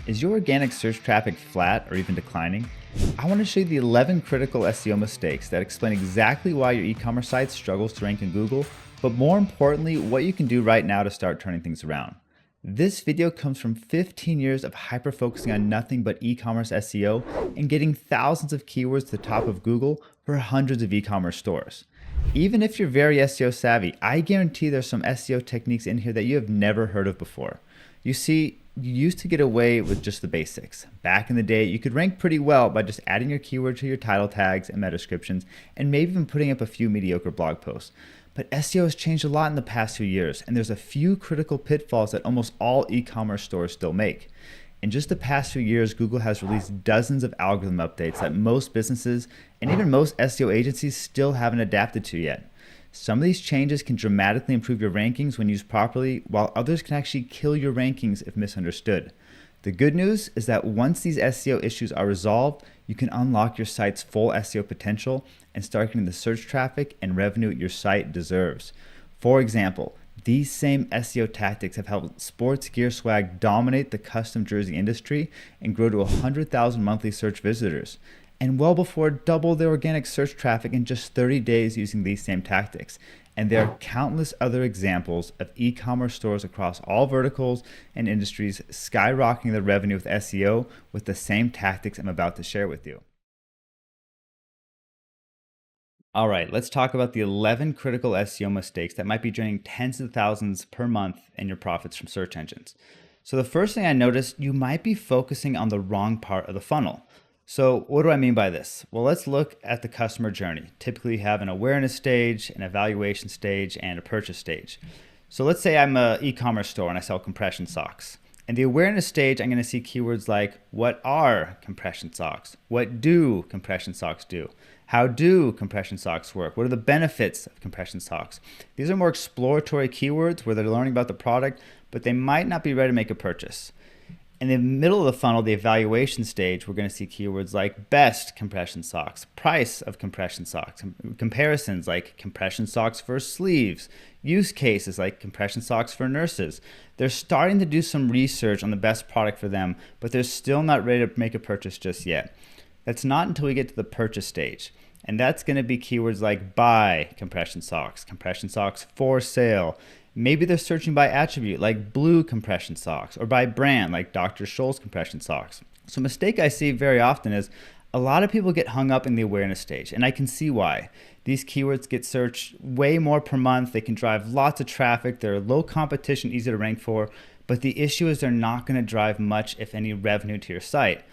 Is your organic search traffic flat or even declining? I want to show you the 11 critical SEO mistakes that explain exactly why your e-commerce site struggles to rank in Google, but more importantly, what you can do right now to start turning things around. This video comes from 15 years of hyper-focusing on nothing but e-commerce SEO and getting thousands of keywords to the top of Google for hundreds of e-commerce stores. Even if you're very SEO savvy, I guarantee there's some SEO techniques in here that you have never heard of before. You see, you used to get away with just the basics. Back in the day, you could rank pretty well by just adding your keyword to your title tags and meta descriptions, and maybe even putting up a few mediocre blog posts. But SEO has changed a lot in the past few years, and there's a few critical pitfalls that almost all e-commerce stores still make. In just the past few years, Google has released dozens of algorithm updates that most businesses and even most SEO agencies still haven't adapted to yet. Some of these changes can dramatically improve your rankings when used properly, while others can actually kill your rankings if misunderstood. The good news is that once these SEO issues are resolved, you can unlock your site's full SEO potential and start getting the search traffic and revenue your site deserves. For example, these same SEO tactics have helped sports gear swag dominate the custom jersey industry and grow to 100,000 monthly search visitors, and well before double their organic search traffic in just 30 days using these same tactics. And there are countless other examples of e-commerce stores across all verticals and industries skyrocketing their revenue with SEO with the same tactics I'm about to share with you. All right, let's talk about the 11 critical SEO mistakes that might be draining tens of thousands per month in your profits from search engines. So the first thing I noticed, you might be focusing on the wrong part of the funnel. So what do I mean by this? Well, let's look at the customer journey. Typically you have an awareness stage, an evaluation stage, and a purchase stage. So let's say I'm an e-commerce store and I sell compression socks. In the awareness stage, I'm going to see keywords like, what are compression socks? What do compression socks do? How do compression socks work? What are the benefits of compression socks? These are more exploratory keywords where they're learning about the product, but they might not be ready to make a purchase. In the middle of the funnel, the evaluation stage, we're going to see keywords like best compression socks, price of compression socks, comparisons like compression socks for sleeves, use cases like compression socks for nurses. They're starting to do some research on the best product for them, but they're still not ready to make a purchase just yet. That's not until we get to the purchase stage. And that's going to be keywords like buy compression socks for sale. Maybe they're searching by attribute like blue compression socks, or by brand like Dr. Scholl's compression socks. So a mistake I see very often is a lot of people get hung up in the awareness stage, and I can see why. These keywords get searched way more per month. They can drive lots of traffic. They're low competition, easy to rank for, but the issue is they're not going to drive much, if any, revenue to your site.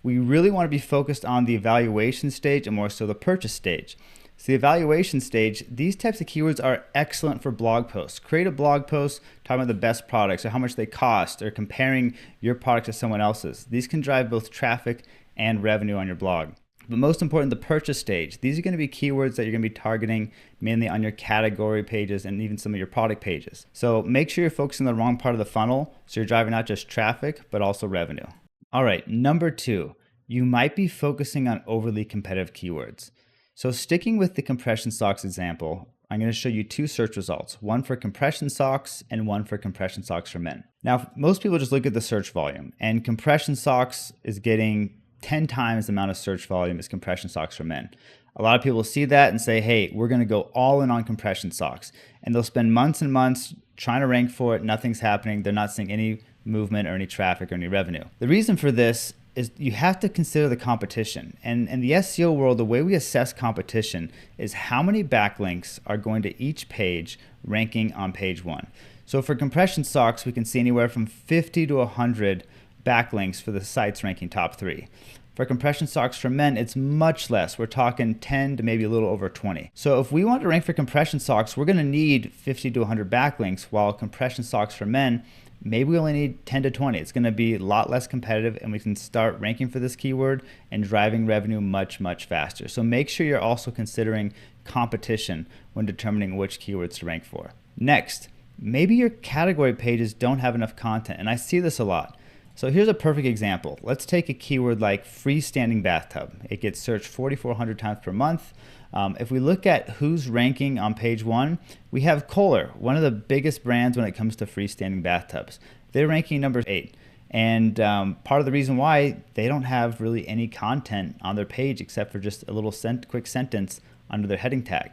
We really want to be focused on the evaluation stage and more so the purchase stage. So the evaluation stage, these types of keywords are excellent for blog posts. Create a blog post talking about the best products or how much they cost or comparing your product to someone else's. These can drive both traffic and revenue on your blog. But most important, the purchase stage. These are going to be keywords that you're going to be targeting mainly on your category pages and even some of your product pages. So make sure you're focusing on the wrong part of the funnel so you're driving not just traffic, but also revenue. All right, number 2, you might be focusing on overly competitive keywords. So sticking with the compression socks example, I'm going to show you 2 search results, one for compression socks and one for compression socks for men. Now, most people just look at the search volume, and compression socks is getting 10 times the amount of search volume as compression socks for men. A lot of people see that and say, hey, we're going to go all in on compression socks. And they'll spend months and months trying to rank for it. Nothing's happening. They're not seeing any movement or any traffic or any revenue. The reason for this is you have to consider the competition. And in the SEO world, the way we assess competition is how many backlinks are going to each page ranking on page 1. So for compression socks, we can see anywhere from 50 to 100 backlinks for the sites ranking top 3. For compression socks for men, it's much less. We're talking 10 to maybe a little over 20. So if we want to rank for compression socks, we're going to need 50 to 100 backlinks, while compression socks for men, maybe we only need 10 to 20. It's going to be a lot less competitive, and we can start ranking for this keyword and driving revenue much, much faster. So make sure you're also considering competition when determining which keywords to rank for. Next, maybe your category pages don't have enough content, and I see this a lot. So here's a perfect example. Let's take a keyword like freestanding bathtub. It gets searched 4,400 times per month. If we look at who's ranking on page 1, we have Kohler, one of the biggest brands when it comes to freestanding bathtubs. They're ranking number 8. And part of the reason why they don't have really any content on their page except for just a little quick sentence under their heading tag.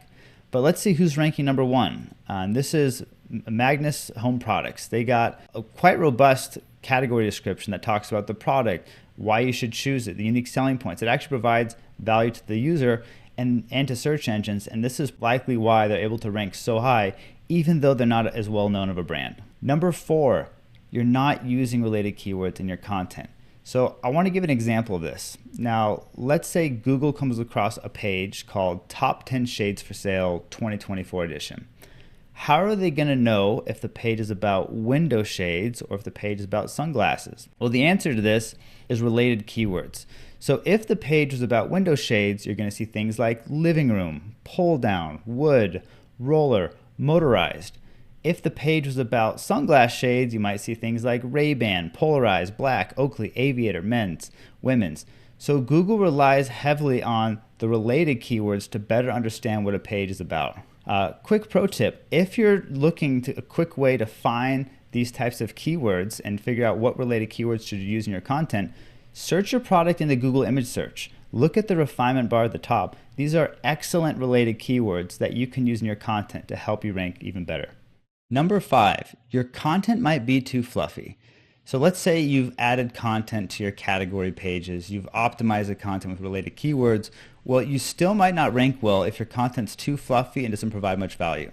But let's see who's ranking number one. This is Magnus Home Products. They got a quite robust category description that talks about the product, why you should choose it, the unique selling points. It actually provides value to the user and to search engines, and this is likely why they're able to rank so high, even though they're not as well known of a brand. Number 4, you're not using related keywords in your content. So I want to give an example of this. Now, let's say Google comes across a page called Top 10 Shades for Sale 2024 edition. How are they going to know if the page is about window shades or if the page is about sunglasses? Well, the answer to this is related keywords. So if the page was about window shades, you're going to see things like living room, pull down, wood, roller, motorized. If the page was about sunglass shades, you might see things like Ray-Ban, polarized, black, Oakley, aviator, men's, women's. So Google relies heavily on the related keywords to better understand what a page is about. Quick pro tip, if you're looking to a quick way to find these types of keywords and figure out what related keywords should you use in your content, search your product in the Google image search. Look at the refinement bar at the top. These are excellent related keywords that you can use in your content to help you rank even better. Number 5, your content might be too fluffy. So let's say you've added content to your category pages, you've optimized the content with related keywords. Well, you still might not rank well if your content's too fluffy and doesn't provide much value.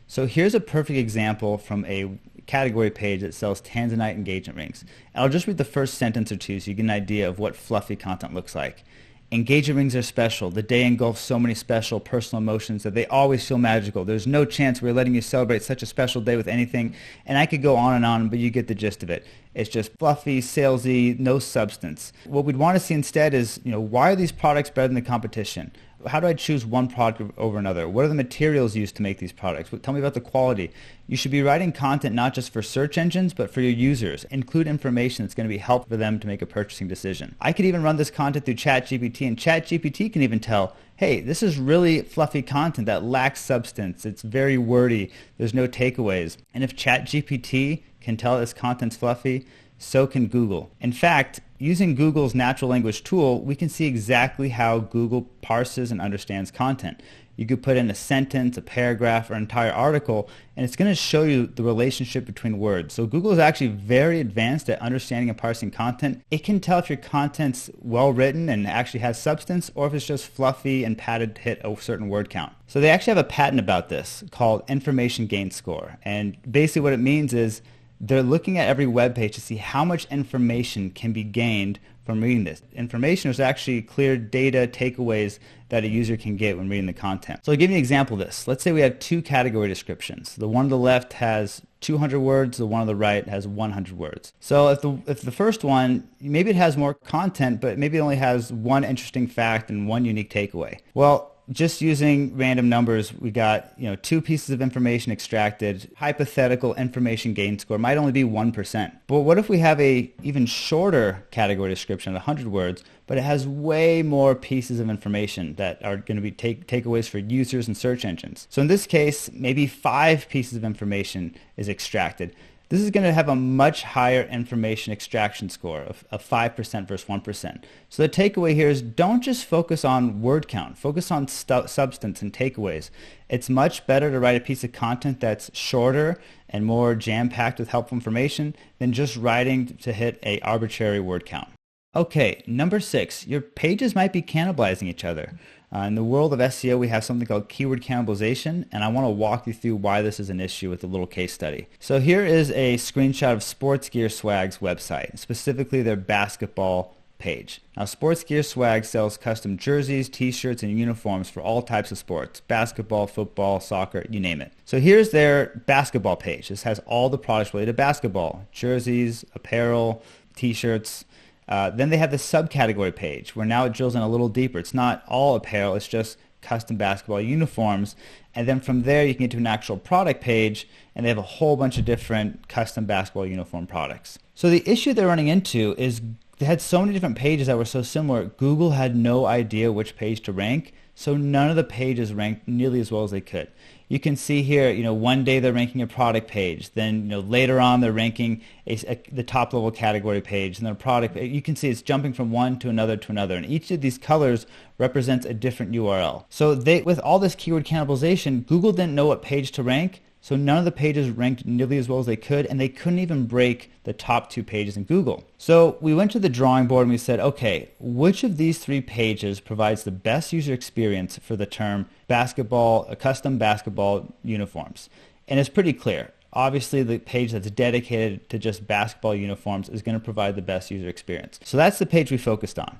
So here's a perfect example from a category page that sells Tanzanite engagement rings. And I'll just read the first sentence or two so you get an idea of what fluffy content looks like. Engagement rings are special. The day engulfs so many special personal emotions that they always feel magical. There's no chance we're letting you celebrate such a special day with anything. And I could go on, but you get the gist of it. It's just fluffy, salesy, no substance. What we'd want to see instead is, why are these products better than the competition? How do I choose one product over another? What are the materials used to make these products? Tell me about the quality. You should be writing content not just for search engines, but for your users. Include information that's going to be helpful for them to make a purchasing decision. I could even run this content through ChatGPT, and ChatGPT can even tell, hey, this is really fluffy content that lacks substance. It's very wordy. There's no takeaways. And if ChatGPT can tell this content's fluffy, so can Google. In fact, using Google's natural language tool, we can see exactly how Google parses and understands content. You could put in a sentence, a paragraph, or an entire article, and it's going to show you the relationship between words. So Google is actually very advanced at understanding and parsing content. It can tell if your content's well written and actually has substance, or if it's just fluffy and padded to hit a certain word count. So they actually have a patent about this called information gain score. And basically what it means is they're looking at every web page to see how much information can be gained from reading this. Information is actually clear data takeaways that a user can get when reading the content. So I'll give you an example of this. Let's say we have 2 category descriptions. The one on the left has 200 words, the one on the right has 100 words. So if the first one, maybe it has more content, but maybe it only has one interesting fact and one unique takeaway. Well, just using random numbers, we got 2 pieces of information extracted. Hypothetical information gain score might only be 1%. But what if we have a even shorter category description of 100 words, but it has way more pieces of information that are going to be takeaways for users and search engines? So in this case, maybe 5 pieces of information is extracted. This is going to have a much higher information extraction score of 5% versus 1%. So the takeaway here is don't just focus on word count. Focus on substance and takeaways. It's much better to write a piece of content that's shorter and more jam-packed with helpful information than just writing to hit an arbitrary word count. Okay, number 6, your pages might be cannibalizing each other. In the world of SEO, we have something called keyword cannibalization, and I want to walk you through why this is an issue with a little case study. So here is a screenshot of Sports Gear Swag's website, specifically their basketball page. Now, Sports Gear Swag sells custom jerseys, t-shirts, and uniforms for all types of sports: basketball, football, soccer, you name it. So here's their basketball page. This has all the products related to basketball: jerseys, apparel, t-shirts. Then they have the subcategory page where now it drills in a little deeper. It's not all apparel, it's just custom basketball uniforms. And then from there you can get to an actual product page, and they have a whole bunch of different custom basketball uniform products. So the issue they're running into is they had so many different pages that were so similar, Google had no idea which page to rank. So none of the pages ranked nearly as well as they could. You can see here, one day they're ranking a product page. Then, later on they're ranking the top level category page, and then a product. You can see it's jumping from one to another to another, and each of these colors represents a different URL. So with all this keyword cannibalization, Google didn't know what page to rank. So none of the pages ranked nearly as well as they could, and they couldn't even break the top 2 pages in Google. So we went to the drawing board and we said, okay, which of these 3 pages provides the best user experience for the term custom basketball uniforms? And it's pretty clear. Obviously, the page that's dedicated to just basketball uniforms is going to provide the best user experience. So that's the page we focused on.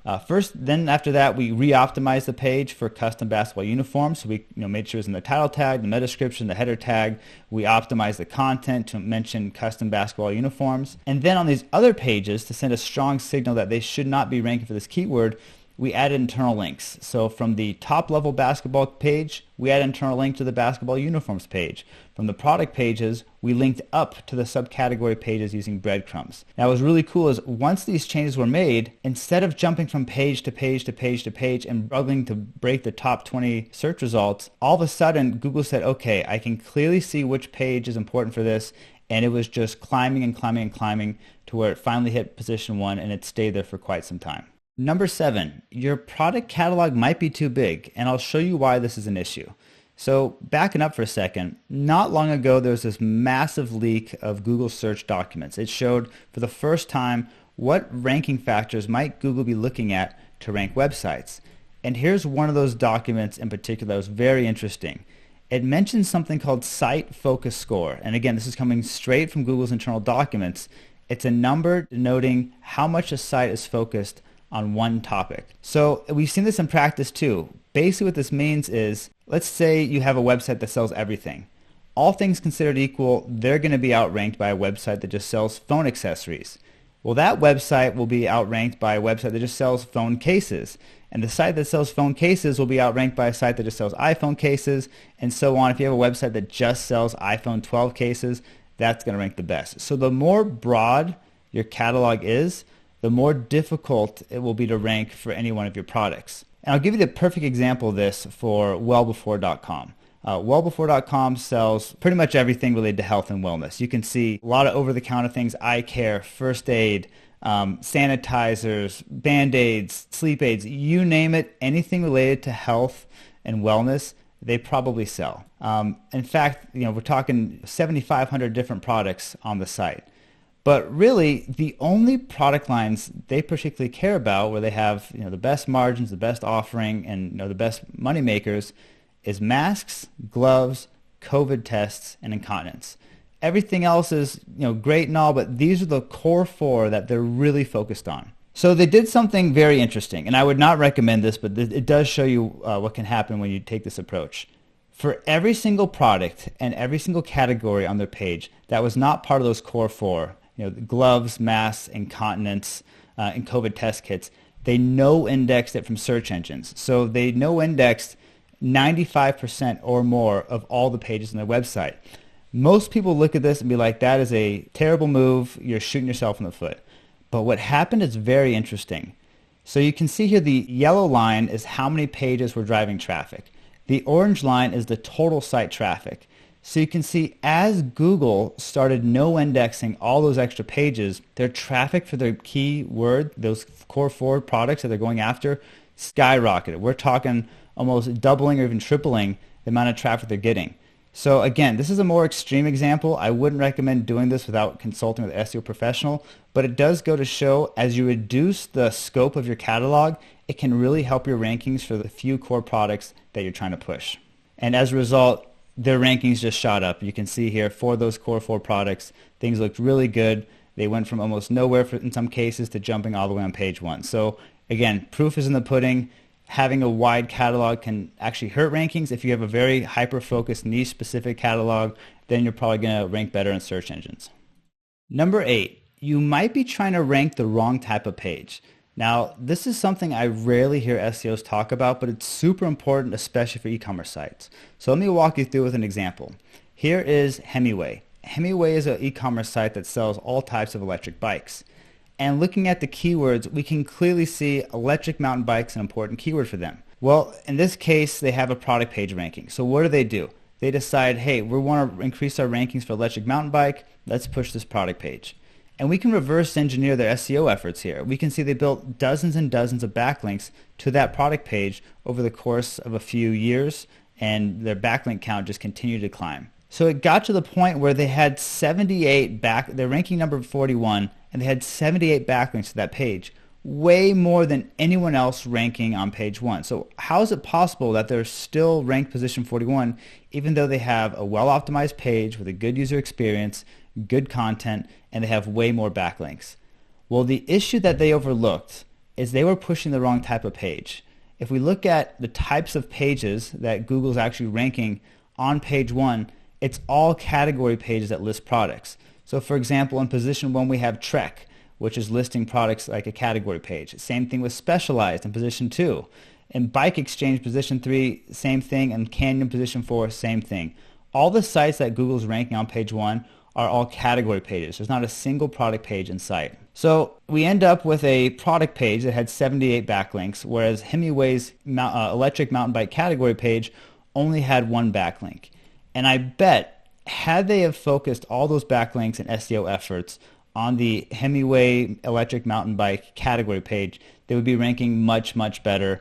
Then after that, we re-optimized the page for custom basketball uniforms. So we made sure it was in the title tag, the meta description, the header tag. We optimized the content to mention custom basketball uniforms. And then on these other pages, to send a strong signal that they should not be ranking for this keyword, we added internal links. So from the top level basketball page, we added internal link to the basketball uniforms page. From the product pages, we linked up to the subcategory pages using breadcrumbs. Now what's really cool is once these changes were made, instead of jumping from page to page to page to page and struggling to break the top 20 search results, all of a sudden Google said, okay, I can clearly see which page is important for this, and it was just climbing and climbing and climbing to where it finally hit position 1, and it stayed there for quite some time. Number 7, your product catalog might be too big, and I'll show you why this is an issue. So backing up for a second, not long ago there was this massive leak of Google search documents. It showed for the first time what ranking factors might Google be looking at to rank websites. And here's one of those documents in particular that was very interesting. It mentions something called Site Focus Score. And again, this is coming straight from Google's internal documents. It's a number denoting how much a site is focused on one topic. So we've seen this in practice too. Basically what this means is, let's say you have a website that sells everything. All things considered equal, they're going to be outranked by a website that just sells phone accessories. Well, that website will be outranked by a website that just sells phone cases. And the site that sells phone cases will be outranked by a site that just sells iPhone cases, and so on. If you have a website that just sells iPhone 12 cases, that's going to rank the best. So the more broad your catalog is, the more difficult it will be to rank for any one of your products. And I'll give you the perfect example of this for wellbefore.com. Wellbefore.com sells pretty much everything related to health and wellness. You can see a lot of over-the-counter things, eye care, first aid, sanitizers, Band-Aids, sleep aids, you name it, anything related to health and wellness, they probably sell. In fact, we're talking 7,500 different products on the site. But really, the only product lines they particularly care about, where they have the best margins, the best offering, and the best money makers, is masks, gloves, COVID tests, and incontinence. Everything else is great and all, but these are the core 4 that they're really focused on. So they did something very interesting, and I would not recommend this, but it does show you what can happen when you take this approach. For every single product and every single category on their page that was not part of those core 4, gloves, masks, incontinence, and COVID test kits, they no-indexed it from search engines. So they no-indexed 95% or more of all the pages on their website. Most people look at this and be like, that is a terrible move, you're shooting yourself in the foot. But what happened is very interesting. So you can see here the yellow line is how many pages were driving traffic. The orange line is the total site traffic. So you can see as Google started no-indexing all those extra pages, their traffic for their keyword, those core 4 products that they're going after, skyrocketed. We're talking almost doubling or even tripling the amount of traffic they're getting. So again, this is a more extreme example. I wouldn't recommend doing this without consulting with an SEO professional, but it does go to show as you reduce the scope of your catalog, it can really help your rankings for the few core products that you're trying to push. And as a result, their rankings just shot up. You can see here for those core 4 products, things looked really good. They went from almost nowhere in some cases to jumping all the way on page 1. So again, proof is in the pudding. Having a wide catalog can actually hurt rankings. If you have a very hyper-focused, niche-specific catalog, then you're probably going to rank better in search engines. Number 8, you might be trying to rank the wrong type of page. Now, this is something I rarely hear SEOs talk about, but it's super important, especially for e-commerce sites. So let me walk you through with an example. Here is Hemingway. Hemingway is an e-commerce site that sells all types of electric bikes. And looking at the keywords, we can clearly see electric mountain bikes an important keyword for them. Well, in this case, they have a product page ranking. So what do? They decide, hey, we want to increase our rankings for electric mountain bike. Let's push this product page. And we can reverse engineer their SEO efforts here. We can see they built dozens and dozens of backlinks to that product page over the course of a few years, and their backlink count just continued to climb. So it got to the point where they had 78 their ranking number 41, and they had 78 backlinks to that page, way more than anyone else ranking on page 1. So how is it possible that they're still ranked position 41 even though they have a well-optimized page with a good user experience, good content, and they have way more backlinks? Well, the issue that they overlooked is they were pushing the wrong type of page. If we look at the types of pages that Google's actually ranking on page 1, it's all category pages that list products. So for example, in position 1 we have Trek, which is listing products like a category page. Same thing with Specialized in position 2. In Bike Exchange position 3, same thing. And Canyon position 4, same thing. All the sites that Google's ranking on page 1 are all category pages. There's not a single product page in sight. So we end up with a product page that had 78 backlinks, whereas Hemingway's electric mountain bike category page only had 1 backlink. And I bet had they have focused all those backlinks and SEO efforts on the Hemingway electric mountain bike category page, they would be ranking much, much better,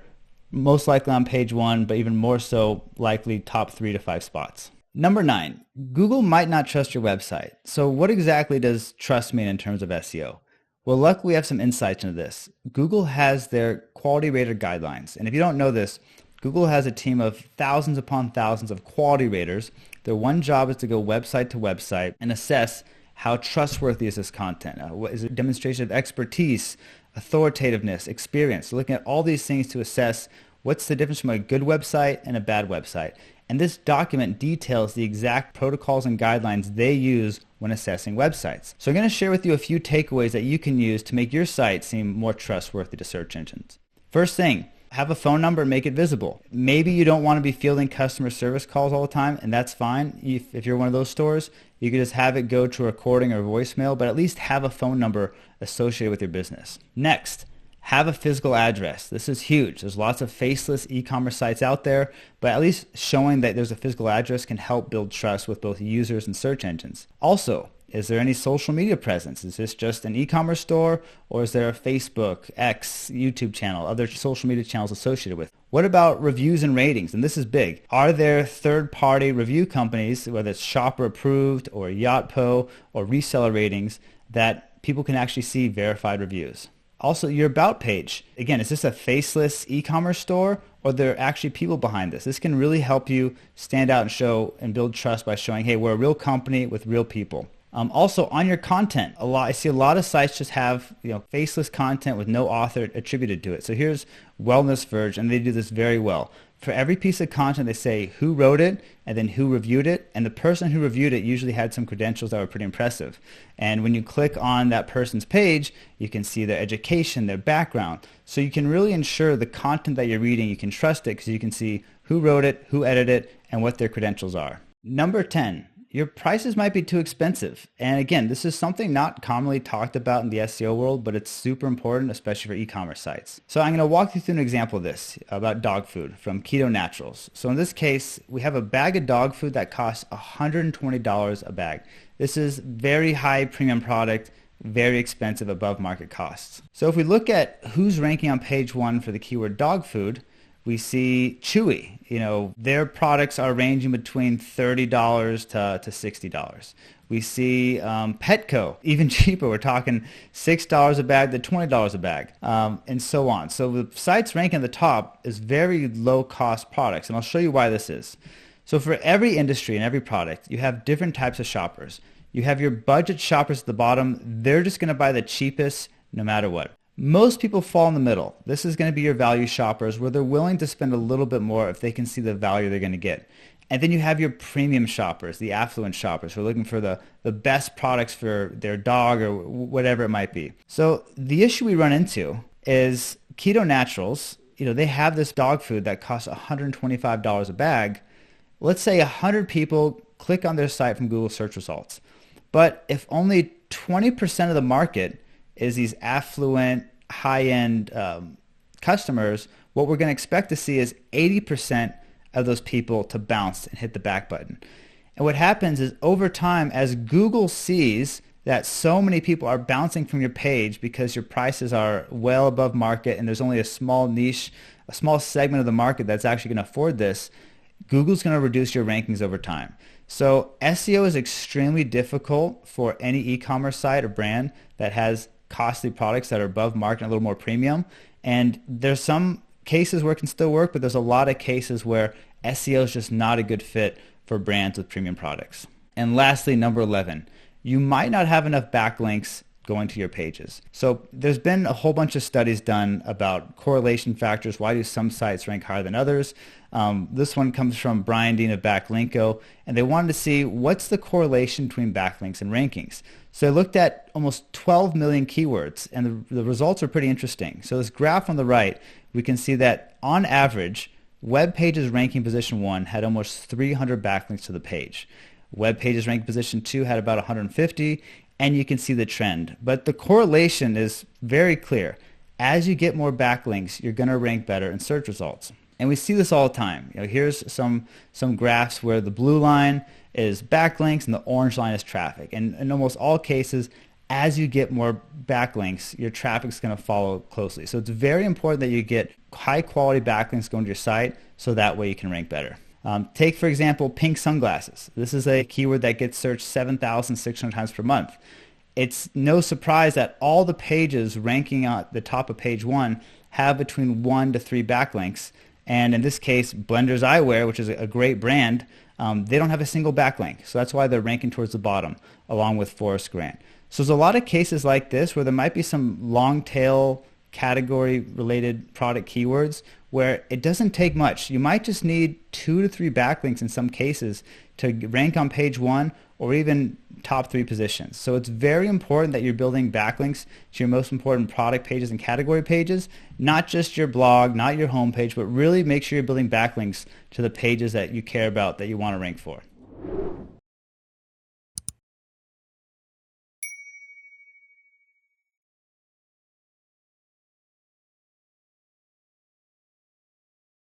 most likely on page 1, but even more so likely top 3 to 5 spots. Number 9, Google might not trust your website. So what exactly does trust mean in terms of SEO? Well, luckily we have some insights into this. Google has their quality rater guidelines. And if you don't know this, Google has a team of thousands upon thousands of quality raters. Their one job is to go website to website and assess how trustworthy is this content. Is it a demonstration of expertise, authoritativeness, experience? So looking at all these things to assess what's the difference from a good website and a bad website. And this document details the exact protocols and guidelines they use when assessing websites. So I'm going to share with you a few takeaways that you can use to make your site seem more trustworthy to search engines. First thing, have a phone number and make it visible. Maybe you don't want to be fielding customer service calls all the time, and that's fine. If you're one of those stores, you can just have it go to a recording or voicemail, but at least have a phone number associated with your business. Next, have a physical address. This is huge. There's lots of faceless e-commerce sites out there, but at least showing that there's a physical address can help build trust with both users and search engines. Also, is there any social media presence? Is this just an e-commerce store, or is there a Facebook, X, YouTube channel, other social media channels associated with? What about reviews and ratings? And this is big. Are there third-party review companies, whether it's shopper approved or Yotpo or reseller ratings, that people can actually see verified reviews? Also, your about page. Again, is this a faceless e-commerce store, or are there actually people behind this? This can really help you stand out and show and build trust by showing, hey, we're a real company with real people. Also, on your content, I see a lot of sites just have faceless content with no author attributed to it. So here's Wellness Verge, and they do this very well. For every piece of content, they say who wrote it and then who reviewed it, and the person who reviewed it usually had some credentials that were pretty impressive. And when you click on that person's page, you can see their education, their background. So you can really ensure the content that you're reading, you can trust it because you can see who wrote it, who edited it, and what their credentials are. Number 10. Your prices might be too expensive. And again, this is something not commonly talked about in the SEO world, but it's super important, especially for e-commerce sites. So I'm going to walk you through an example of this about dog food from Keto Naturals. So in this case, we have a bag of dog food that costs $120 a bag. This is very high premium product, very expensive, above market costs. So if we look at who's ranking on page 1 for the keyword dog food, we see Chewy. Their products are ranging between $30 to $60. We see Petco, even cheaper. We're talking $6 a bag to $20 a bag, and so on. So the sites ranking at the top is very low-cost products, and I'll show you why this is. So for every industry and every product, you have different types of shoppers. You have your budget shoppers at the bottom. They're just going to buy the cheapest no matter what. Most people fall in the middle. This is going to be your value shoppers, where they're willing to spend a little bit more if they can see the value they're going to get. And then you have your premium shoppers, the affluent shoppers, who are looking for the best products for their dog or whatever it might be. So the issue we run into is Keto Naturals, they have this dog food that costs $125 a bag. Let's say 100 people click on their site from Google search results. But if only 20% of the market is these affluent, high-end customers, what we're going to expect to see is 80% of those people to bounce and hit the back button. And what happens is over time, as Google sees that so many people are bouncing from your page because your prices are well above market and there's only a small niche, a small segment of the market that's actually going to afford this, Google's going to reduce your rankings over time. So SEO is extremely difficult for any e-commerce site or brand that has costly products that are above market and a little more premium. And there's some cases where it can still work, but there's a lot of cases where SEO is just not a good fit for brands with premium products. And lastly, number 11, you might not have enough backlinks going to your pages. So there's been a whole bunch of studies done about correlation factors. Why do some sites rank higher than others? This one comes from Brian Dean of Backlinko, and they wanted to see what's the correlation between backlinks and rankings. So they looked at almost 12 million keywords, and the results are pretty interesting. So this graph on the right, we can see that on average, web pages ranking position 1 had almost 300 backlinks to the page. Web pages ranking position 2 had about 150, and you can see the trend. But the correlation is very clear. As you get more backlinks, you're going to rank better in search results. And we see this all the time. Here's some graphs where the blue line is backlinks and the orange line is traffic. And in almost all cases, as you get more backlinks, your traffic's going to follow closely. So it's very important that you get high quality backlinks going to your site so that way you can rank better. Take, for example, pink sunglasses. This is a keyword that gets searched 7,600 times per month. It's no surprise that all the pages ranking at the top of page 1 have between 1 to 3 backlinks. And in this case, Blender's Eyewear, which is a great brand, they don't have a single backlink. So that's why they're ranking towards the bottom, along with Forrest Grant. So there's a lot of cases like this where there might be some long tail category related product keywords where it doesn't take much. You might just need 2 to 3 backlinks in some cases to rank on page 1 or even top 3 positions. So it's very important that you're building backlinks to your most important product pages and category pages, not just your blog, not your homepage, but really make sure you're building backlinks to the pages that you care about, that you want to rank for.